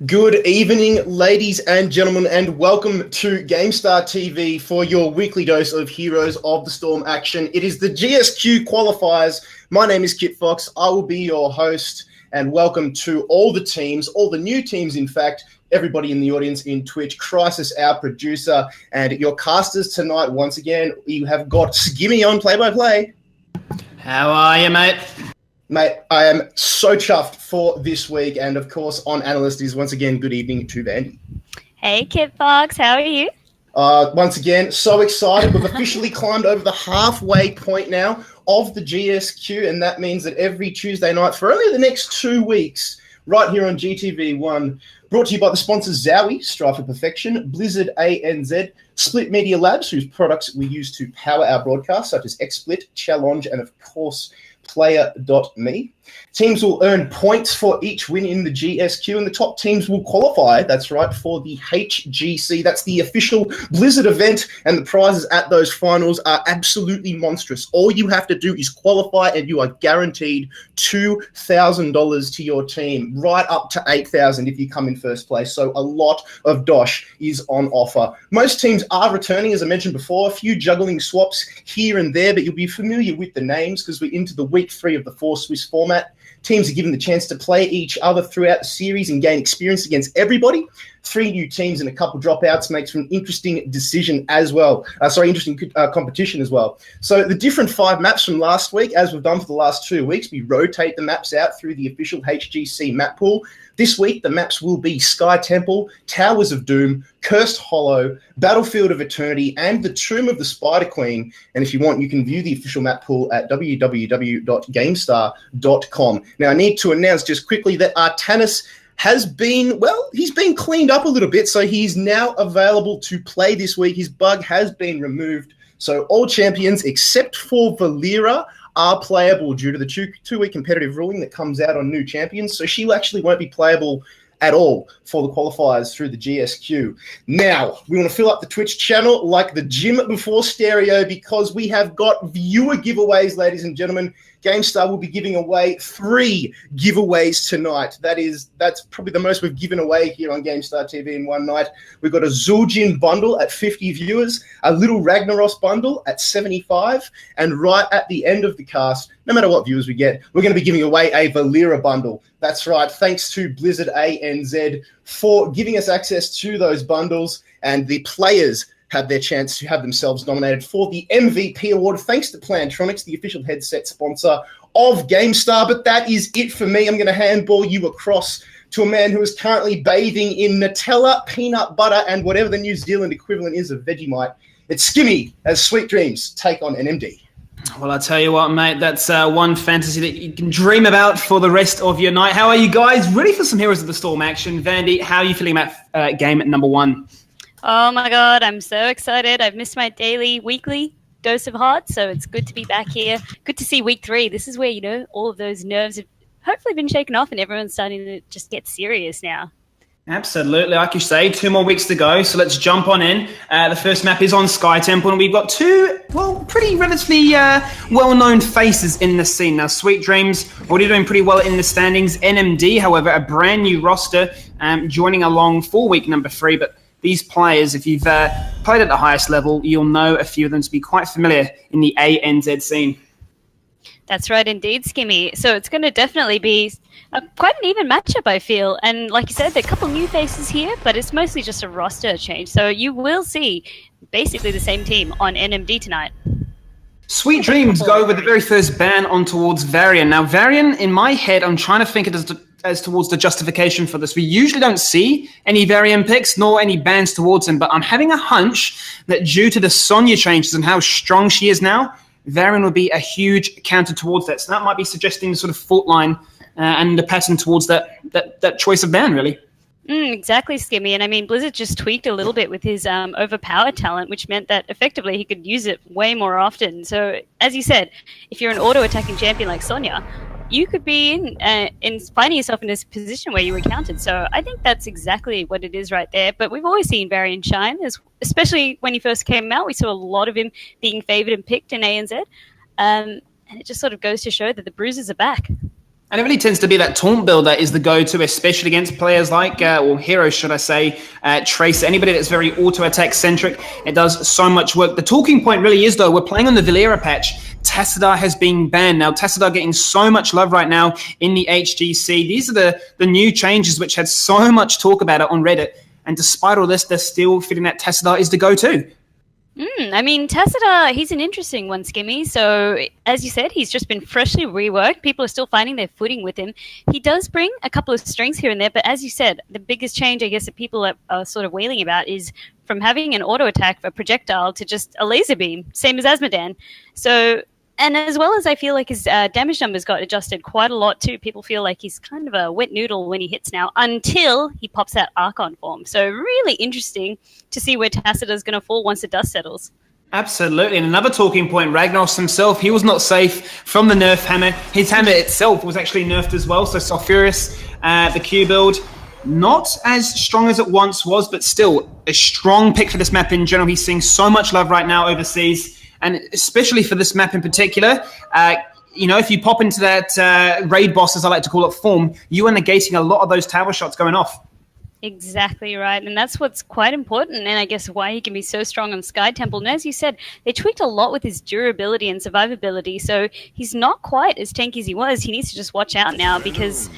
Good evening, ladies and gentlemen, and welcome to GameStar TV for your weekly dose of Heroes of the Storm action. It is the GSQ qualifiers. My name is Kit Fox. I will be your host, and welcome to all the teams, all the new teams, in fact, everybody in the audience in Twitch, Crisis, our producer, and your casters tonight. Once again, you have got Skimmy on play-by-play. How are you, mate? Mate, I am so chuffed for this week, and of course, on analyst is once again good evening to Vandy. Hey, Kit Fox, how are you? Once again, so excited. We've officially climbed over the halfway point now of the GSQ, and that means that every Tuesday night for only the next 2 weeks, right here on GTV1, brought to you by the sponsors Zowie, Strive for Perfection, Blizzard ANZ, Split Media Labs, whose products we use to power our broadcasts, such as XSplit, Challenge, and of course, Player.me. Teams will earn points for each win in the GSQ, and the top teams will qualify, that's right, for the HGC. That's the official Blizzard event, and the prizes at those finals are absolutely monstrous. All you have to do is qualify, and you are guaranteed $2,000 to your team, right up to $8,000 if you come in first place. So a lot of dosh is on offer. Most teams are returning, as I mentioned before, a few juggling swaps here and there, but you'll be familiar with the names because we're into the week 3 of the 4 Swiss format. Teams are given the chance to play each other throughout the series and gain experience against everybody. 3 new teams and a couple dropouts makes for an interesting decision as well. Interesting competition as well. So the different 5 maps from last week, as we've done for the last 2 weeks, we rotate the maps out through the official HGC map pool. This week, the maps will be Sky Temple, Towers of Doom, Cursed Hollow, Battlefield of Eternity, and the Tomb of the Spider Queen. And if you want, you can view the official map pool at www.gamestar.com. Now, I need to announce just quickly that Artanis has been, he's been cleaned up a little bit, so he's now available to play this week. His bug has been removed. So all champions, except for Valera, are playable due to the two-week competitive ruling that comes out on new champions. So she actually won't be playable at all for the qualifiers through the GSQ. Now, we want to fill up the Twitch channel like the gym before stereo because we have got viewer giveaways, ladies and gentlemen. GameStar will be giving away 3 giveaways tonight. That's probably the most we've given away here on GameStar TV in one night. We've got a Zul'jin bundle at 50 viewers, a little Ragnaros bundle at 75, and right at the end of the cast, no matter what viewers we get, we're going to be giving away a Valera bundle. That's right. Thanks to Blizzard ANZ for giving us access to those bundles, and the players have their chance to have themselves nominated for the MVP award, thanks to Plantronics, the official headset sponsor of GameStar. But that is it for me. I'm going to handball you across to a man who is currently bathing in Nutella, peanut butter, and whatever the New Zealand equivalent is of Vegemite. It's Skimmy as Sweet Dreams take on NMD. Well, I tell you what, mate, that's one fantasy that you can dream about for the rest of your night. How are you guys? Ready for some Heroes of the Storm action? Vandy, how are you feeling about game number 1? Oh my God, I'm so excited. I've missed my weekly dose of HotS, so it's good to be back here. Good to see week 3. This is where, all of those nerves have hopefully been shaken off and everyone's starting to just get serious now. Absolutely. Like you say, 2 more weeks to go, so let's jump on in. The first map is on Sky Temple, and we've got 2, pretty relatively well-known faces in the scene. Now, Sweet Dreams already doing pretty well in the standings. NMD, however, a brand new roster, joining along for week number 3, but these players, if you've played at the highest level, you'll know a few of them to be quite familiar in the ANZ scene. That's right indeed, Skimmy. So it's going to definitely be quite an even matchup, I feel. And like you said, there are a couple new faces here, but it's mostly just a roster change. So you will see basically the same team on NMD tonight. Sweet Dreams go with the very first ban on towards Varian. Now, Varian, in my head, I'm trying to think it as towards the justification for this. We usually don't see any Varian picks nor any bans towards him, but I'm having a hunch that due to the Sonya changes and how strong she is now, Varian would be a huge counter towards that. So that might be suggesting the sort of fault line and the pattern towards that choice of ban, really. Exactly, Skimmy. And I mean, Blizzard just tweaked a little bit with his overpower talent, which meant that effectively he could use it way more often. So, as you said, if you're an auto-attacking champion like Sonya, you could be in finding yourself in this position where you were countered. So I think that's exactly what it is right there. But we've always seen Varian shine, especially when he first came out. We saw a lot of him being favoured and picked in ANZ. And it just sort of goes to show that the bruises are back. And it really tends to be that taunt build that is the go-to, especially against players like, or heroes, should I say, Tracer, anybody that's very auto-attack centric. It does so much work. The talking point really is, though, we're playing on the Valera patch. Tassadar has been banned. Now, Tassadar getting so much love right now in the HGC. These are the new changes which had so much talk about it on Reddit. And despite all this, they're still feeling that Tassadar is the go-to. I mean, Tassadar, he's an interesting one, Skimmy. So, as you said, he's just been freshly reworked. People are still finding their footing with him. He does bring a couple of strengths here and there, but as you said, the biggest change, I guess, that people are sort of wailing about is from having an auto attack for a projectile to just a laser beam, same as Asmodan. So, and as well as I feel like his damage numbers got adjusted quite a lot too. People feel like he's kind of a wet noodle when he hits now until he pops that Archon form. So really interesting to see where Tassadar's going to fall once the dust settles. Absolutely. And another talking point, Ragnaros himself, he was not safe from the nerf hammer. His hammer itself was actually nerfed as well. So Sulfurous, the Q build, not as strong as it once was, but still a strong pick for this map in general. He's seeing so much love right now overseas. And especially for this map in particular, if you pop into that raid boss, as I like to call it, form, you are negating a lot of those tower shots going off. Exactly right. And that's what's quite important, and I guess why he can be so strong on Sky Temple. And as you said, they tweaked a lot with his durability and survivability, so he's not quite as tanky as he was. He needs to just watch out now, because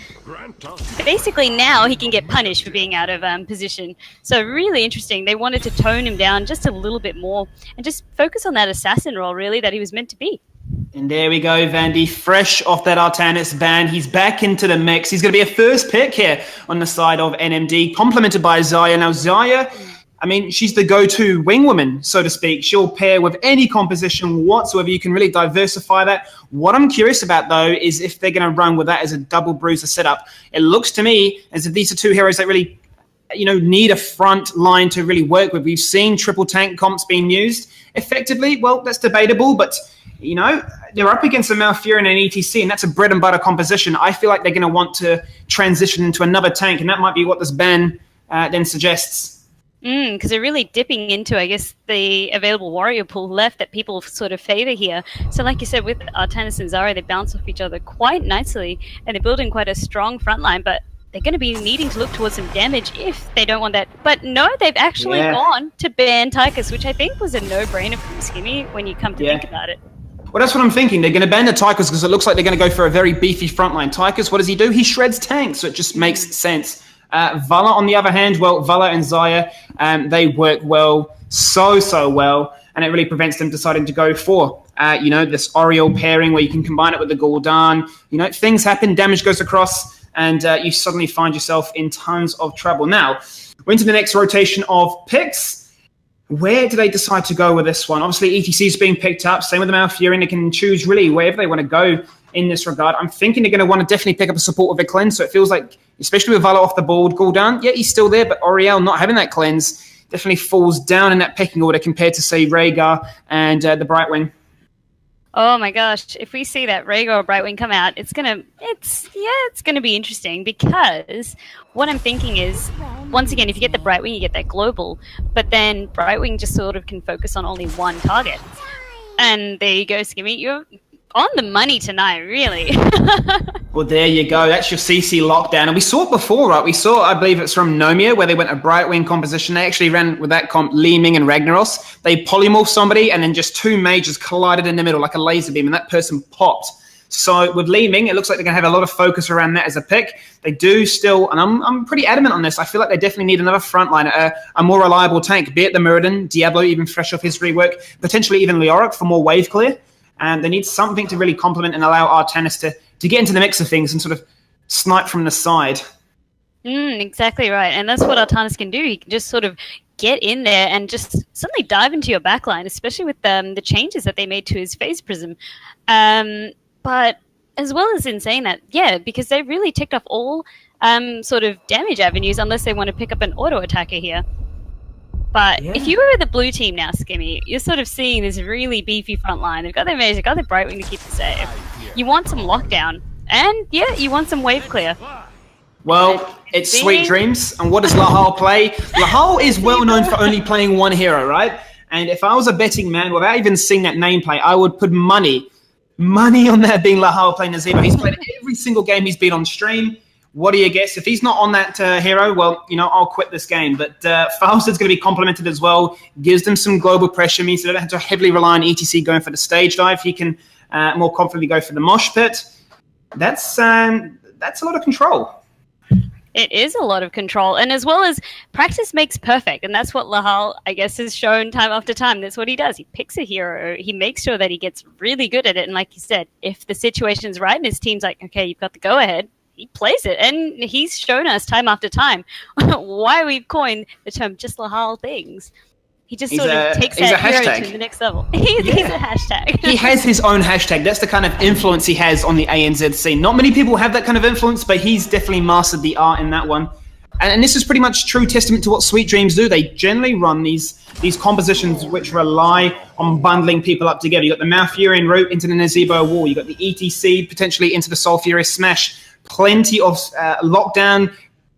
basically now he can get punished for being out of position. So really interesting. They wanted to tone him down just a little bit more and just focus on that assassin role, really, that he was meant to be. And there we go, Vandy, fresh off that Artanis ban. He's back into the mix. He's going to be a first pick here on the side of NMD, complemented by Xayah. Now, Xayah, I mean, she's the go-to wing woman, so to speak. She'll pair with any composition whatsoever. You can really diversify that. What I'm curious about, though, is if they're going to run with that as a double bruiser setup. It looks to me as if these are two heroes that really, need a front line to really work with. We've seen triple tank comps being used effectively. Well, that's debatable, but they're up against a Malfurion and ETC, and that's a bread and butter composition. I feel like they're going to want to transition into another tank, and that might be what this ban then suggests. Because they're really dipping into, I guess, the available warrior pool left that people sort of favor here. So like you said, with Artanis and Xayah, they bounce off each other quite nicely, and they're building quite a strong front line, but they're going to be needing to look towards some damage if they don't want that. But no, they've actually gone to ban Tychus, which I think was a no-brainer from Skimmy when you come to think about it. Well, that's what I'm thinking. They're going to ban the Tychus because it looks like they're going to go for a very beefy frontline. Tychus, what does he do? He shreds tanks, so it just makes sense. Vala, on the other hand, well, Vala and Xayah, they work well, so well, and it really prevents them deciding to go for, this Oriole pairing where you can combine it with the Gul'dan. Things happen, damage goes across, and you suddenly find yourself in tons of trouble. Now, we're into the next rotation of picks. Where do they decide to go with this one? Obviously, ETC is being picked up. Same with the Malfurion. They can choose really wherever they want to go in this regard. I'm thinking they're going to want to definitely pick up a support with a cleanse. So it feels like, especially with Vala off the board, Gul'dan, he's still there, but Oriel not having that cleanse definitely falls down in that pecking order compared to, say, Rhaegar and the Brightwing. Oh my gosh! If we see that Rhaegar or Brightwing come out, it's gonna be interesting, because what I'm thinking is, once again, if you get the Brightwing, you get that global, but then Brightwing just sort of can focus on only one target. And there you go, Skimmy. You're on the money tonight, really. Well, there you go. That's your CC lockdown. And we saw it before, right? We saw, I believe it's from Nomia, where they went a Brightwing composition. They actually ran with that comp, Li Ming and Ragnaros. They polymorphed somebody, and then just two mages collided in the middle like a laser beam, and that person popped. So with Li Ming, it looks like they're going to have a lot of focus around that as a pick. They do still, and I'm pretty adamant on this, I feel like they definitely need another frontline, a more reliable tank, be it the Muradin, Diablo, even fresh off his rework, potentially even Leoric for more wave clear. And they need something to really complement and allow Artanis to get into the mix of things and sort of snipe from the side. Exactly right. And that's what Artanis can do. He can just sort of get in there and just suddenly dive into your backline, especially with the changes that they made to his phase prism. But as well as in saying that, because they really ticked off all sort of damage avenues, unless they want to pick up an auto attacker here. But if you were the blue team now, Skimmy, you're sort of seeing this really beefy front line. They've got their mage, they've got their Brightwing to keep it safe. You want some lockdown. And, you want some wave clear. Well, it's Sweet Dreams. And what does Lahal play? Lahal is well known for only playing one hero, right? And if I was a betting man, without even seeing that nameplate, I would put money Money on that being Lahal playing Nazebo. He's played every single game he's been on stream. What do you guess? If he's not on that hero, well, I'll quit this game. But Fausted's going to be complimented as well. Gives them some global pressure, means they don't have to heavily rely on ETC going for the stage dive. He can more confidently go for the mosh pit. That's a lot of control. It is a lot of control, and as well as practice makes perfect, and that's what Lahal, I guess, has shown time after time. That's what he does. He picks a hero. He makes sure that he gets really good at it, and like you said, if the situation's right and his team's like, okay, you've got the go-ahead, he plays it, and he's shown us time after time why we've coined the term just Lahal things. He just sort of takes that hero to the next level. He's a hashtag. He has his own hashtag. That's the kind of influence he has on the ANZ scene. Not many people have that kind of influence, but he's definitely mastered the art in that one. And this is pretty much true testament to what Sweet Dreams do. They generally run these compositions which rely on bundling people up together. You got the Malfurion route into the Nazebo wall. You got the ETC potentially into the Sulfurious Smash. Plenty of lockdown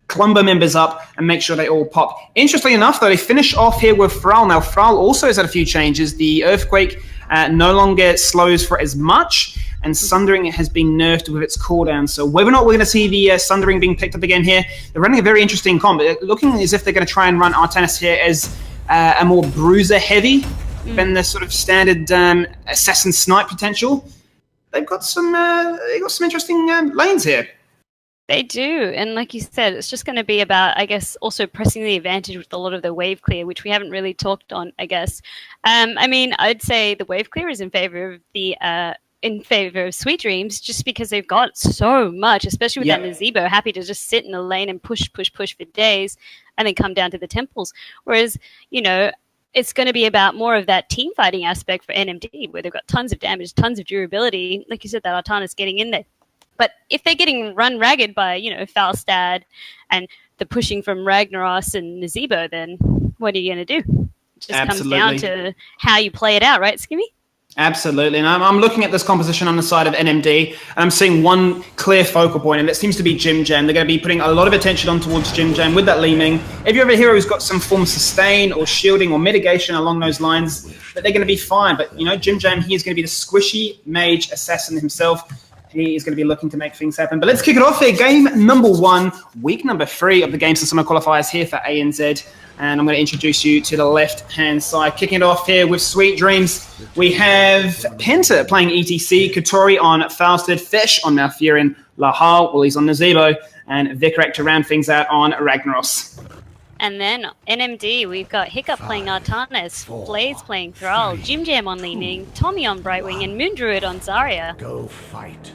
Columbo members up and make sure they all pop. Interestingly enough, though, they finish off here with Thrall. Now, Thrall also has had a few changes. The Earthquake no longer slows for as much, and Sundering has been nerfed with its cooldown. So whether or not we're going to see the Sundering being picked up again here, they're running a very interesting comp. Looking as if they're going to try and run Artanis here as a more bruiser-heavy than the sort of standard assassin snipe potential. They've got some interesting lanes here. They do, and like you said, it's just going to be about, I guess, also pressing the advantage with a lot of the wave clear, which we haven't really talked on, I guess. I mean, I'd say the wave clear is in favor of Sweet Dreams, just because they've got so much, especially with that Nazebo, happy to just sit in the lane and push for days, and then come down to the temples. Whereas, it's going to be about more of that team fighting aspect for NMD, where they've got tons of damage, tons of durability. Like you said, that Artanis getting in there. But if they're getting run ragged by, Falstad and the pushing from Ragnaros and Nazebo, then what are you going to do? It just comes down to how you play it out, right, Skimmy? Absolutely. And I'm looking at this composition on the side of NMD, and I'm seeing one clear focal point, and it seems to be Jim Jam. They're going to be putting a lot of attention on towards Jim Jam with that Li Ming. If you have a hero who's got some form of sustain or shielding or mitigation along those lines, that they're going to be fine. But, Jim Jam, he is going to be the squishy mage assassin himself. He is going to be looking to make things happen. But let's kick it off here. Game number 1, week number 3 of the Games of Summer qualifiers here for ANZ. And I'm going to introduce you to the left-hand side. Kicking it off here with Sweet Dreams. We have Penta playing ETC, Katori on Fausted, Fesh on Malfurion, Lahal, well, he's on Nazebo, and Vikarak to round things out on Ragnaros. And then NMD, we've got Hiccup playing Artanis, Blaze playing Thrall, Jim Jam on Li Ming, Tommy on Brightwing, and Moondruid on Zarya. Go fight.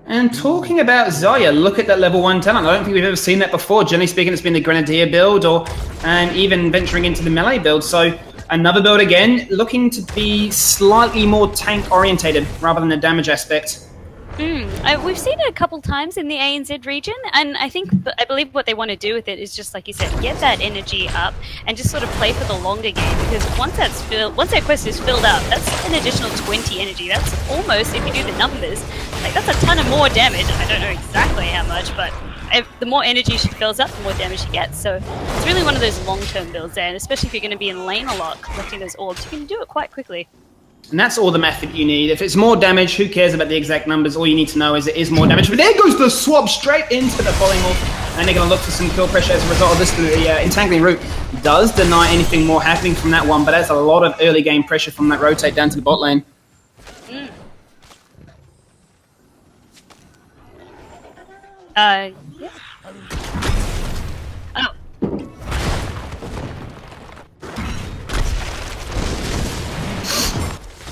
And talking about Zarya, look at that level 1 talent. I don't think we've ever seen that before. Generally speaking, it's been the Grenadier build and even venturing into the melee build. So another build again, looking to be slightly more tank orientated rather than the damage aspect. We've seen it a couple times in the ANZ region, and I believe what they want to do with it is just, like you said, get that energy up and just sort of play for the longer game, because once that quest is filled up, that's an additional 20 energy. That's almost, if you do the numbers, that's a ton of more damage. I don't know exactly how much, but the more energy she fills up, the more damage she gets. So it's really one of those long-term builds there, and especially if you're going to be in lane a lot, collecting those orbs, you can do it quite quickly. And that's all the math that you need. If it's more damage, who cares about the exact numbers? All you need to know is it is more damage. But there goes the swap straight into the polymorph. And they're going to look for some kill pressure as a result of this. The entangling route does deny anything more happening from that one, but that's a lot of early game pressure from that rotate down to the bot lane. Yeah. Oh.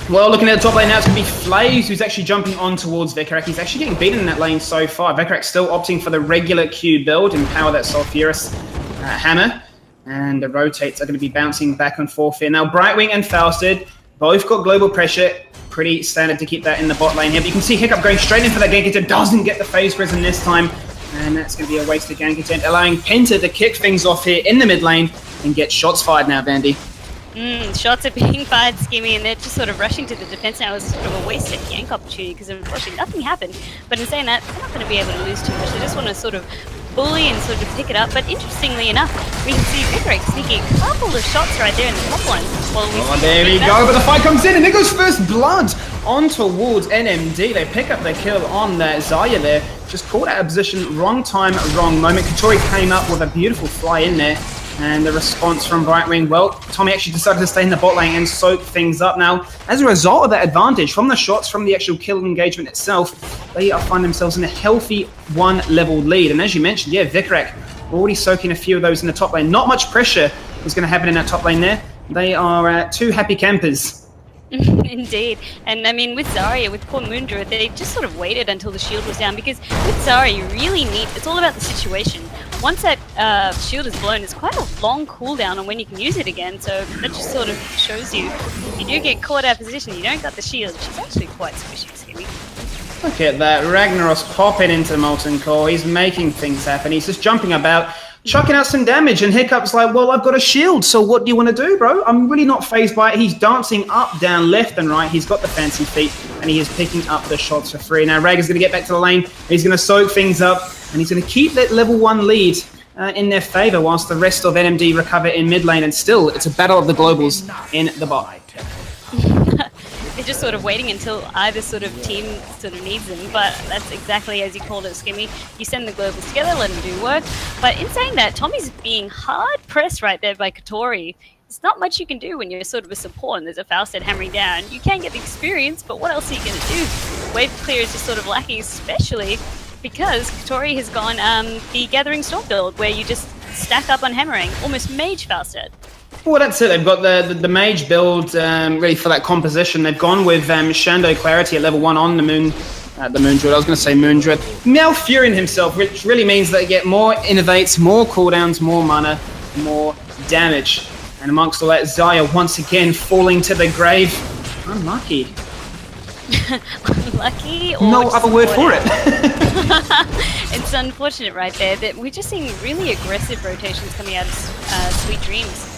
Well, looking at the top lane now, it's going to be Flays, who's actually jumping on towards Vikarak. He's actually getting beaten in that lane so far. Vikarak's still opting for the regular Q build and power that Sulfurous hammer. And the rotates are going to be bouncing back and forth here. Now, Brightwing and Fausted both got global pressure. Pretty standard to keep that in the bot lane here. But you can see Hiccup going straight in for that gank attempt. Doesn't get the phase prison this time. And that's going to be a wasted gank attempt, allowing Penta to kick things off here in the mid lane and get shots fired now, Vandy. Shots are being fired, Skimmy, and they're just sort of rushing to the defense now. It was sort of a wasted gank opportunity because unfortunately nothing happened. But in saying that, they're not going to be able to lose too much. They just want to sort of bully and sort of pick it up. But interestingly enough, we can see Vikarak sneaking a couple of shots right there in the top one. Well, there we go, but the fight comes in, and there goes first blood on towards NMD. They pick up the kill on Zaya there. Just caught out of position, wrong time, wrong moment. Katori came up with a beautiful fly in there. And the response from Brightwing, well, Tommy actually decided to stay in the bot lane and soak things up. Now, as a result of that advantage from the shots, from the actual kill engagement itself, they find themselves in a healthy 1-level lead. And as you mentioned, yeah, Vikarak already soaking a few of those in the top lane. Not much pressure is going to happen in that top lane there. They are two happy campers. Indeed. And I mean, with Zarya, with poor Moondra, they just sort of waited until the shield was down, because with Zarya, you really need, it's all about the situation. Once that shield is blown, it's quite a long cooldown on when you can use it again, so that just sort of shows you, if you do get caught out of position, you don't got the shield, she's actually quite squishy, Skimmy. Look at that, Ragnaros popping into Molten Core, he's making things happen, he's just jumping about, chucking out some damage, and Hiccup's like, well, I've got a shield, so what do you want to do, bro? I'm really not phased by it. He's dancing up, down, left, and right. He's got the fancy feet, and he is picking up the shots for free. Now, Rag is going to get back to the lane. He's going to soak things up, and he's going to keep that level 1 lead in their favor, whilst the rest of NMD recover in mid lane, and still, it's a battle of the globals in the bot. They're just sort of waiting until either sort of team sort of needs them, but that's exactly as you called it, Skimmy. You send the globals together, let them do work. But in saying that, Tommy's being hard pressed right there by Katori. There's not much you can do when you're sort of a support and there's a Fausted hammering down. You can get the experience, but what else are you going to do? Wave clear is just sort of lacking, especially because Katori has gone the Gathering Storm build, where you just stack up on hammering, almost mage Fausted. Well, that's it. They've got the mage build really for that composition. They've gone with Shando Clarity at level 1 on the Moondred. I was going to say Moondred. Malfurion himself, which really means they get more innovates, more cooldowns, more mana, more damage. And amongst all that, Zaya once again falling to the grave. Unlucky. Unlucky? Or no other word for it. It's unfortunate right there that we're just seeing really aggressive rotations coming out of Sweet Dreams.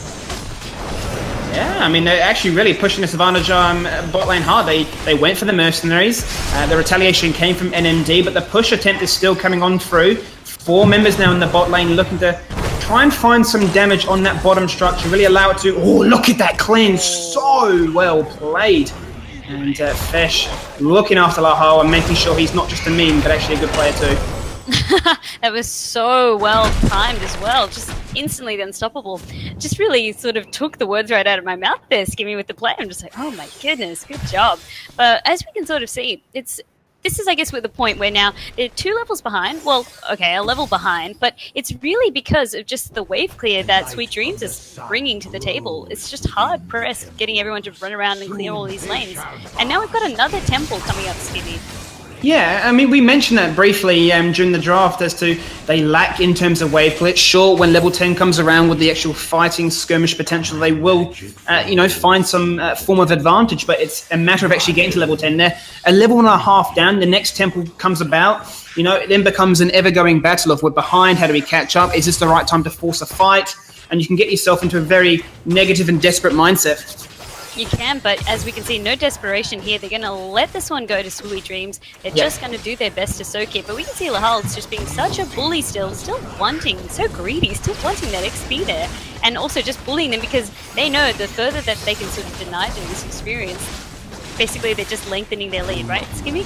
Yeah, I mean, they're actually really pushing this advantage bot lane hard. They went for the mercenaries. The retaliation came from NMD, but the push attempt is still coming on through. 4 members now in the bot lane looking to try and find some damage on that bottom structure, really allow it to... Oh, look at that cleanse! So well played. And Fesh looking after Lahal and making sure he's not just a meme, but actually a good player too. That was so well timed as well, just instantly unstoppable. Just really sort of took the words right out of my mouth there, Skimmy, with the play. I'm just like, oh my goodness, good job. But as we can sort of see, this is, I guess, with the point where now they're 2 levels behind. Well, okay, a level behind, but it's really because of just the wave clear that Sweet Dreams is bringing to the table. It's just hard pressed getting everyone to run around and clear all these lanes. And now we've got another temple coming up, Skimmy. Yeah, I mean, we mentioned that briefly during the draft as to they lack in terms of wave clear. Sure, when level 10 comes around with the actual fighting skirmish potential, they will, find some form of advantage, but it's a matter of actually getting to level 10. They're a level and a half down, the next temple comes about, it then becomes an ever-going battle of we're behind, how do we catch up, is this the right time to force a fight? And you can get yourself into a very negative and desperate mindset. You can, but as we can see, no desperation here. They're going to let this one go to Sweet Dreams. They're just going to do their best to soak it. But we can see Lahal's just being such a bully still wanting, so greedy, still wanting that XP there. And also just bullying them because they know the further that they can sort of deny them this experience, basically they're just lengthening their lead, right, Skimmy?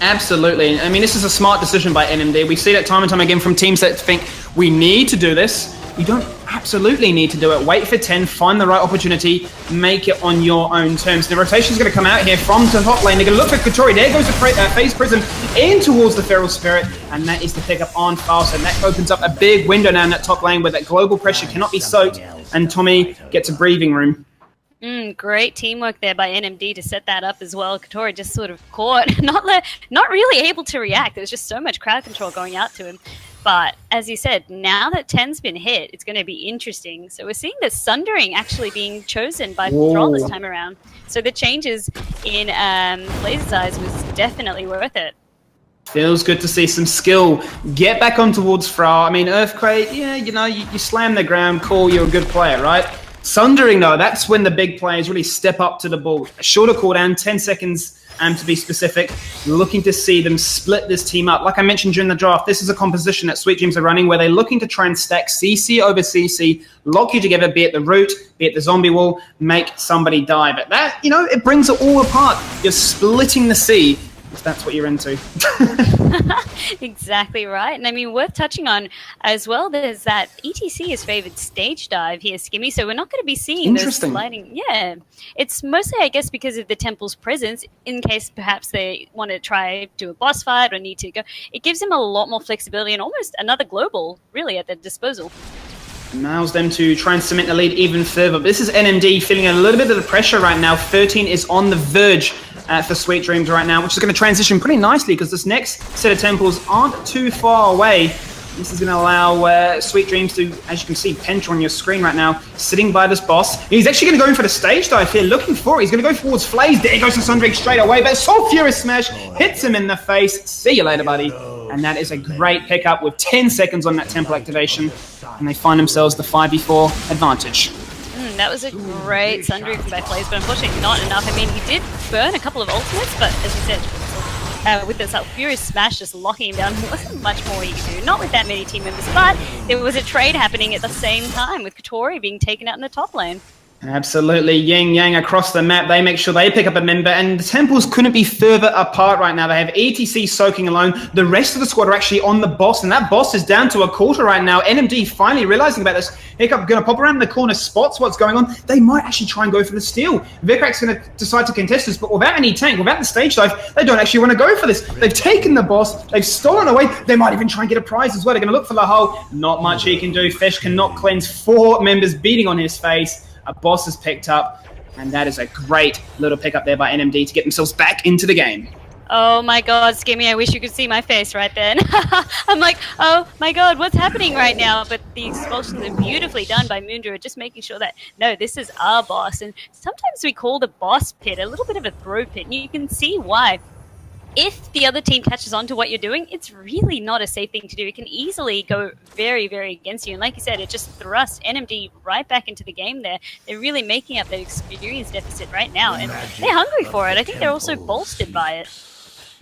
Absolutely. I mean, this is a smart decision by NMD. We see that time and time again from teams that think we need to do this. You don't absolutely need to do it. Wait for 10, find the right opportunity, make it on your own terms. The rotation is going to come out here from the top lane. They're going to look for Katori. There goes the Phase Prism in towards the Feral Spirit, and that is the pickup on Fast, and that opens up a big window now in that top lane where that global pressure cannot be soaked, and Tommy gets a breathing room. Great teamwork there by NMD to set that up as well. Katori just sort of caught, not really able to react. There was just so much crowd control going out to him. But as you said, now that 10's been hit, it's going to be interesting. So we're seeing the Sundering actually being chosen by Thrall this time around. So the changes in Blazer's Eyes was definitely worth it. Feels good to see some skill. Get back on towards Thrall. I mean, Earthquake, yeah, you slam the ground, cool, you're a good player, right? Sundering, though, that's when the big players really step up to the ball. A shorter cooldown, 10 seconds to be specific, looking to see them split this team up. Like I mentioned during the draft, this is a composition that Sweet Dreams are running where they're looking to try and stack CC over CC, lock you together, be it the root, be it the zombie wall, make somebody die. But that, it brings it all apart. You're splitting the C, if that's what you're into. Exactly right. And I mean, worth touching on as well, there's that ETC has favored stage dive here, Skimmy, so we're not going to be seeing those sliding. Yeah, it's mostly, I guess, because of the temple's presence, in case perhaps they want to try do a boss fight or need to go. It gives them a lot more flexibility and almost another global, really, at their disposal. Allows them to try and cement the lead even further. But this is NMD feeling a little bit of the pressure right now. 13 is on the verge for Sweet Dreams right now, which is going to transition pretty nicely because this next set of temples aren't too far away. This is going to allow Sweet Dreams to, as you can see, Penta on your screen right now, sitting by this boss. He's actually going to go in for the stage dive here, looking for it. He's going to go towards Flaze. There goes the Sundrake straight away, but Soul Furious Smash hits him in the face. See you later, buddy. And that is a great pickup with 10 seconds on that temple activation. And they find themselves the 5v4 advantage. That was a great Sundrake by Flaze, but unfortunately not enough. I mean, he did burn a couple of ultimates, but as you said, with this Furious Smash just locking him down, there wasn't much more you could do. Not with that many team members, but there was a trade happening at the same time with Katori being taken out in the top lane. Absolutely. Yin Yang across the map. They make sure they pick up a member, and the temples couldn't be further apart right now. They have ETC soaking alone. The rest of the squad are actually on the boss, and that boss is down to a quarter right now. NMD finally realizing about this. Hiccup going to pop around the corner, spots what's going on. They might actually try and go for the steal. Vikrak's going to decide to contest this, but without any tank, without the stage dive, they don't actually want to go for this. They've taken the boss. They've stolen away. They might even try and get a prize as well. They're going to look for the hole. Not much he can do. Fesh cannot cleanse 4 members beating on his face. A boss is picked up, and that is a great little pickup there by NMD to get themselves back into the game. Oh my god, Skimmy, I wish you could see my face right then. I'm like, oh my god, what's happening right now? But the expulsions are beautifully done by Moondra, just making sure that, no, this is our boss. And sometimes we call the boss pit a little bit of a throw pit, and you can see why. If the other team catches on to what you're doing, it's really not a safe thing to do. It can easily go very, very against you. And like you said, it just thrusts NMD right back into the game there. They're really making up their experience deficit right now. And they're hungry for it. I think they're also bolstered by it.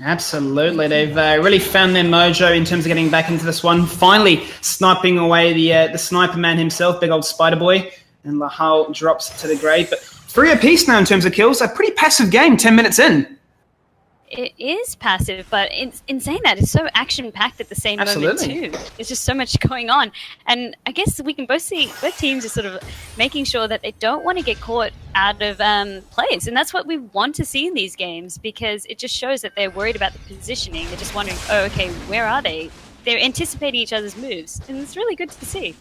Absolutely. They've really found their mojo in terms of getting back into this one. Finally sniping away the sniper man himself, big old Spider Boy. And Lahal drops to the grave. But 3 apiece now in terms of kills. A pretty passive game, 10 minutes in. It is passive, but in saying that, it's so action-packed at the same moment too. There's just so much going on. And I guess we can both see both teams are sort of making sure that they don't want to get caught out of plays. And that's what we want to see in these games, because it just shows that they're worried about the positioning. They're just wondering, oh, okay, where are they? They're anticipating each other's moves. And it's really good to see.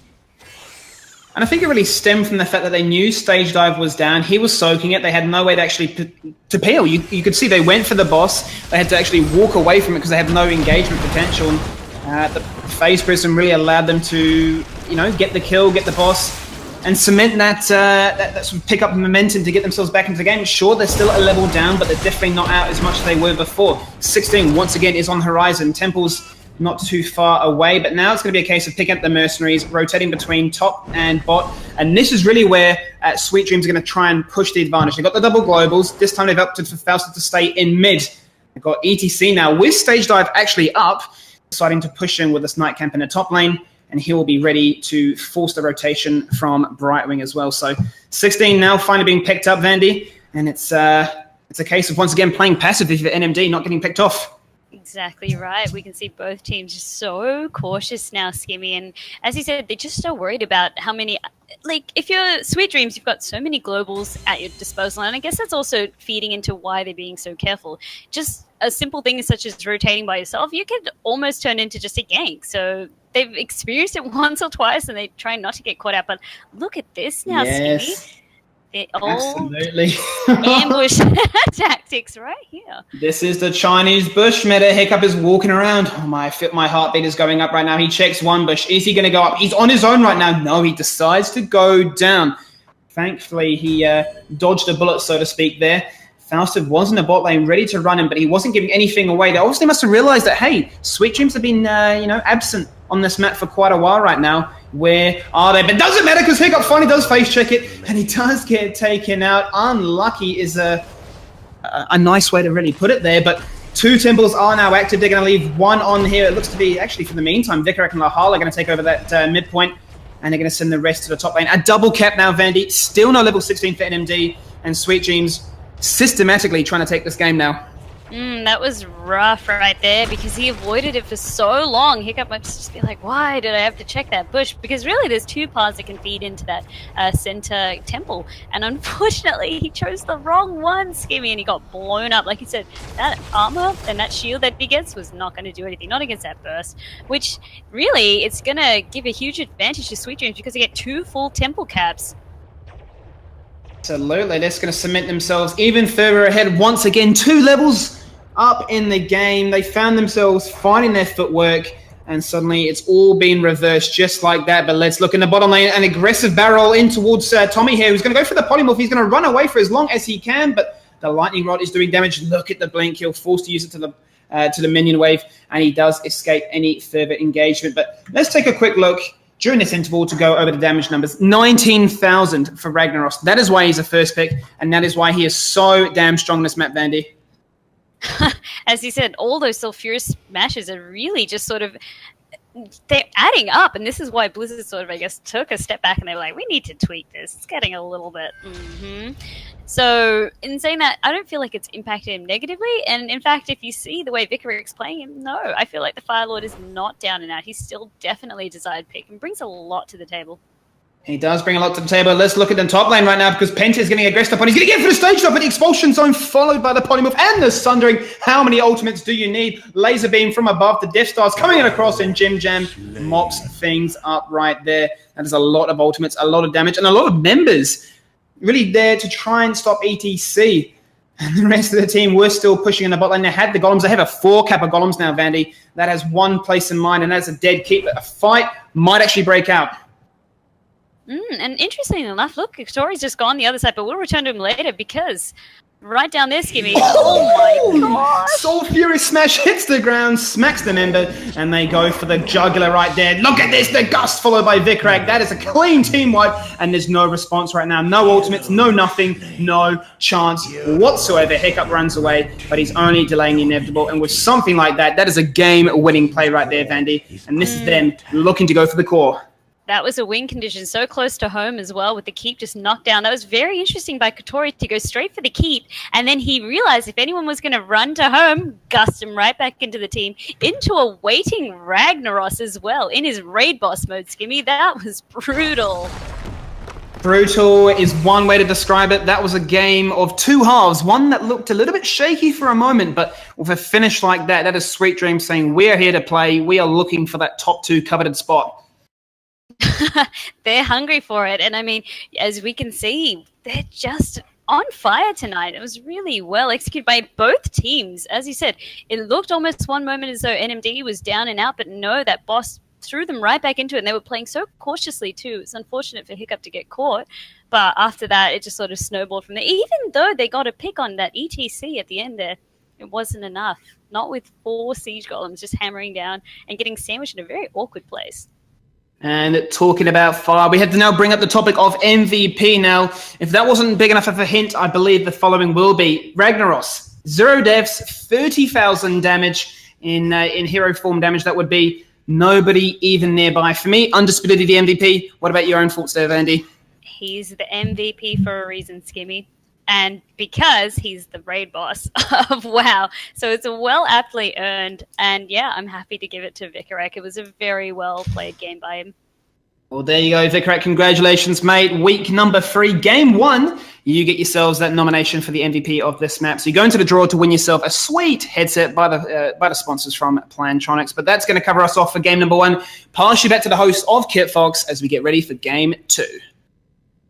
And I think it really stemmed from the fact that they knew stage dive was down. He was soaking it. They had no way to actually to peel. You could see they went for the boss. They had to actually walk away from it because they had no engagement potential. And the phase prism really allowed them to, get the kill, get the boss, and cement that sort of pick up momentum to get themselves back into the game. Sure, they're still a level down, but they're definitely not out as much as they were before. 16 once again is on the horizon. Temple's not too far away, but now it's going to be a case of picking up the mercenaries, rotating between top and bot, and this is really where Sweet Dreams are going to try and push the advantage. They've got the double globals. This time they've opted for Faustus to stay in mid. They've got ETC now with stage dive actually up, deciding to push in with this Night Camp in the top lane, and he will be ready to force the rotation from Brightwing as well. So 16 now finally being picked up, Vandy, and it's a case of once again playing passive if you're NMD, not getting picked off. Exactly right. We can see both teams just so cautious now, Skimmy. And as you said, they're just so worried about how many... Like, if you're Sweet Dreams, you've got so many globals at your disposal. And I guess that's also feeding into why they're being so careful. Just a simple thing such as rotating by yourself, you could almost turn into just a gank. So they've experienced it once or twice, and they try not to get caught out. But look at this now, Skimmy. Absolutely. Ambush tactics right here. This is the Chinese bush meta. Hiccup is walking around. Oh, my heartbeat is going up right now. He checks one bush. Is he going to go up? He's on his own right now. No, he decides to go down. Thankfully, he dodged a bullet, so to speak, there. Faustus was in the bot lane ready to run him, but he wasn't giving anything away. They obviously must have realized that, hey, Sweet Dreams have been, absent on this map for quite a while right now. Where are they? But it doesn't matter because Hiccup finally does face check it, and he does get taken out. Unlucky is a a nice way to really put it there. But 2 temples are now active. They're going to leave 1 on here. It looks to be, actually, for the meantime, Vicarak and Lahal are going to take over that midpoint, and they're going to send the rest to the top lane. A double cap now, Vandy. Still no level 16 for NMD, and Sweet Dreams systematically trying to take this game now. That was rough right there because he avoided it for so long. Hiccup might just be like, why did I have to check that bush? Because really there's 2 paths that can feed into that center temple. And unfortunately, he chose the wrong one, Skimmy, and he got blown up. Like you said, that armor and that shield that he gets was not going to do anything, not against that burst. Which really, it's going to give a huge advantage to Sweet Dreams because they get 2 full temple caps. Absolutely, they're just going to cement themselves even further ahead. Once again, 2 levels up in the game. They found themselves finding their footwork, and suddenly it's all been reversed just like that. But let's look in the bottom lane. An aggressive barrel in towards Tommy here, who's going to go for the polymorph. He's going to run away for as long as he can, but the lightning rod is doing damage. Look at the blink. He'll force to use it to the minion wave, and he does escape any further engagement. But let's take a quick look during this interval to go over the damage numbers. 19,000 for Ragnaros. That is why he's a first pick, and that is why he is so damn strong in this map, Vandy. As you said, all those sulfurous smashes are really just sort of, they're adding up, and this is why Blizzard sort of, I guess, took a step back and they were like, we need to tweak this. It's getting a little bit. So in saying that, I don't feel like it's impacted him negatively, and in fact, if you see the way Vicarak's playing him, no, I feel like the Fire Lord is not down and out. He's still definitely a desired pick and brings a lot to the table. He does bring a lot to the table. Let's look at the top lane right now because Penta is getting aggressed upon. He's going to get for the stage top, but the expulsion zone followed by the polymorph and the sundering. How many ultimates do you need? Laser beam from above. The Death Star's coming in across, and Jim Jam mops things up right there. That is a lot of ultimates, a lot of damage, and a lot of members really there to try and stop ETC. And the rest of the team were still pushing in the bot lane. They had the golems. They have a 4 cap of golems now, Vandy. That has 1 place in mind, and that's a dead keep. A fight might actually break out. And interestingly enough, look, Tori's just gone the other side, but we'll return to him later because right down there, Skimmy. Oh my gosh! Sulfurious smash hits the ground, smacks the member, and they go for the jugular right there. Look at this, the gust followed by Vicarak. That is a clean team wipe, and there's no response right now. No ultimates, no nothing, no chance whatsoever. Hiccup runs away, but he's only delaying the inevitable, and with something like that, that is a game-winning play right there, Vandy. And this is them looking to go for the core. That was a win condition so close to home as well, with the keep just knocked down. That was very interesting by Kotori to go straight for the keep, and then he realized if anyone was going to run to home, gust him right back into the team, into a waiting Ragnaros as well, in his raid boss mode, Skimmy. That was brutal. Brutal is one way to describe it. That was a game of 2 halves, one that looked a little bit shaky for a moment, but with a finish like that, that is Sweet Dreams saying, we're here to play, we are looking for that top 2 coveted spot. They're hungry for it, and I mean, as we can see, they're just on fire tonight. It was really well executed by both teams. As you said, it looked almost one moment as though NMD was down and out, but no, that boss threw them right back into it, and they were playing so cautiously too. It's unfortunate for Hiccup to get caught, but after that, it just sort of snowballed from there. Even though they got a pick on that ETC at the end there, it wasn't enough. Not with 4 siege golems just hammering down and getting sandwiched in a very awkward place. And talking about fire, we have to now bring up the topic of MVP. Now, if that wasn't big enough of a hint, I believe the following will be. Ragnaros, 0 deaths, 30,000 damage in hero form damage. That would be nobody even nearby. For me, undisputed the MVP. What about your own thoughts there, Vandy? He's the MVP for a reason, Skimmy. And because he's the raid boss of WoW. So it's a well aptly earned. And yeah, I'm happy to give it to Vicarak. It was a very well played game by him. Well, there you go, Vicarak. Congratulations, mate. Week number 3, game 1. You get yourselves that nomination for the MVP of this map. So you go into the draw to win yourself a sweet headset by the sponsors from Plantronics. But that's going to cover us off for game number 1. Pass you back to the host of Kit Fox as we get ready for game 2.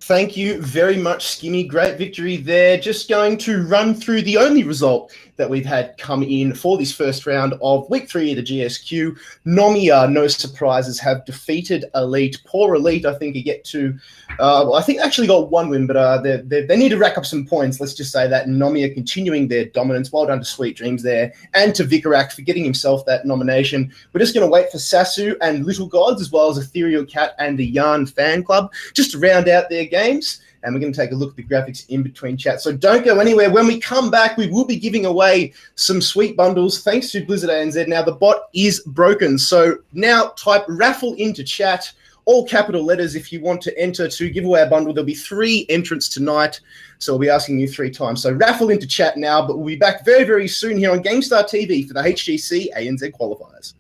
Thank you very much, Skinny. Great victory there. Just going to run through the only result that we've had come in for this first round of Week 3 of the GSQ. Nomia, no surprises, have defeated Elite. Poor Elite, I think, get to... I think they actually got 1 win, but they need to rack up some points. Let's just say that. Nomia continuing their dominance. Well done to Sweet Dreams there. And to Vicarak for getting himself that nomination. We're just going to wait for Sasu and Little Gods, as well as Ethereal Cat and the Yarn Fan Club, just to round out their games. and we're going to take a look at the graphics in between chat. So don't go anywhere. When we come back, we will be giving away some sweet bundles thanks to Blizzard ANZ. Now, the bot is broken, so now type raffle into chat, all capital letters, if you want to enter to give away a bundle. There'll be 3 entrants tonight, so we'll be asking you 3 times. So raffle into chat now, but we'll be back very, very soon here on GameStar TV for the HGC ANZ qualifiers.